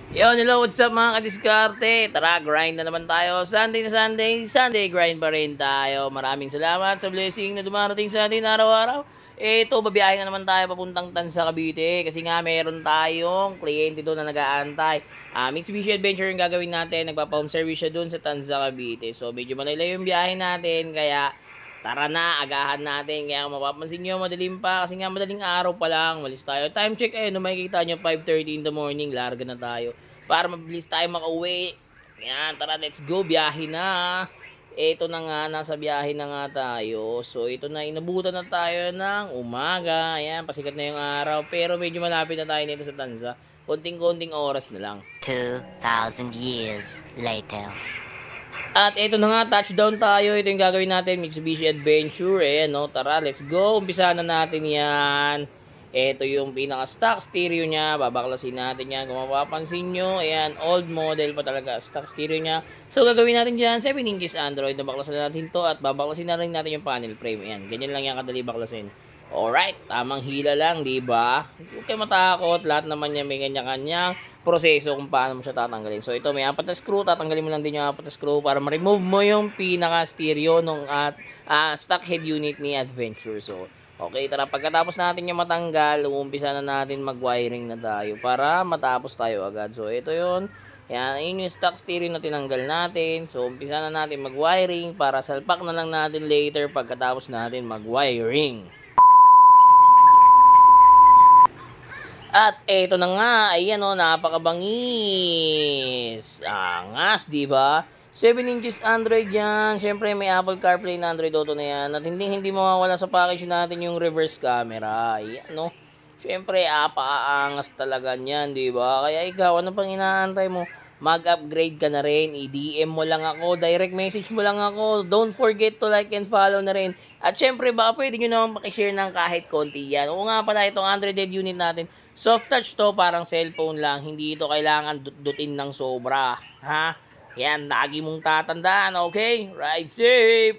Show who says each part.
Speaker 1: Hello, what's up mga kadiskarte? Tara, grind na naman tayo. Sunday na Sunday, Sunday grind pa rin tayo. Maraming salamat sa blessing na dumarating sa atin araw-araw. Ito, babiyahin na naman tayo papuntang Tansa, Cavite. Kasi nga meron tayong kliyente doon na nag-aantay. Mitsubishi Adventure yung gagawin natin. Nagpapa-home service siya doon sa Tansa, Cavite. So, medyo malayo yung biyahe natin. Kaya, tara na, agahan natin. Kaya kung mapapansin nyo, madaling pa. Kasi nga madaling araw pa lang. Malis tayo. Time check, no, makikita nyo, 5:30 in the morning. Larga na tayo. Para mabilis tayo makauwi. Yan, tara, let's go. Biyahe na. Ito na nga, nasa biyahe na nga tayo. So, ito na, inabutan na tayo ng umaga. Ayan, pasikat na yung araw. Pero medyo malapit na tayo nito sa Tanza. Konting-konting oras na lang.
Speaker 2: 2,000 years later.
Speaker 1: At ito na nga, touchdown tayo. Ito yung gagawin natin, Mitsubishi Adventure. Ayan, no? Tara, let's go. Umpisa na natin yan. Ito yung pinaka-stock stereo niya. Babaklasin natin yan. Kung mapapansin nyo, ayan, old model pa talaga. Stock stereo niya. So, gagawin natin dyan, 7 inches Android. Babaklasin natin to at babaklasin na rin natin yung panel frame. Ayan, ganyan lang yan kadali baklasin. Alright, tamang hila lang, di ba? Huwag kayo matakot. Lahat naman niya may kanya-kanyang proseso kung paano mo siya tatanggalin. So, ito may 4 na screw. Tatanggalin mo lang din yung 4 na screw para ma-remove mo yung pinaka-stereo nung stock head unit ni Adventure. So, okay, tara. Pagkatapos natin yung matanggal, uumpisa na natin mag-wiring na tayo para matapos tayo agad. So, ito yun. Yan, yun yung stock stereo na tinanggal natin. So, umpisa na natin mag-wiring para salpak na lang natin later pagkatapos natin mag-wiring. At eto na nga, ayan o, napakabangis. Angas, di ba? 7 inches Android yan. Siyempre, may Apple CarPlay na Android Auto na yan. At hindi mawawala sa package natin yung reverse camera. Ayan, no? Siyempre, apakaangas talaga niyan, di ba? Kaya ikaw, ano pang inaantay mo? Mag-upgrade ka na rin. I-DM mo lang ako. Direct message mo lang ako. Don't forget to like and follow na rin. At syempre, baka pwede nyo naman pakishare ng kahit konti yan. Oo nga pala, itong Android unit natin. Soft touch to, parang cellphone lang. Hindi ito kailangan dut-dutin ng sobra. Ha? Yan, lagi mong tatandaan, okay? Ride safe!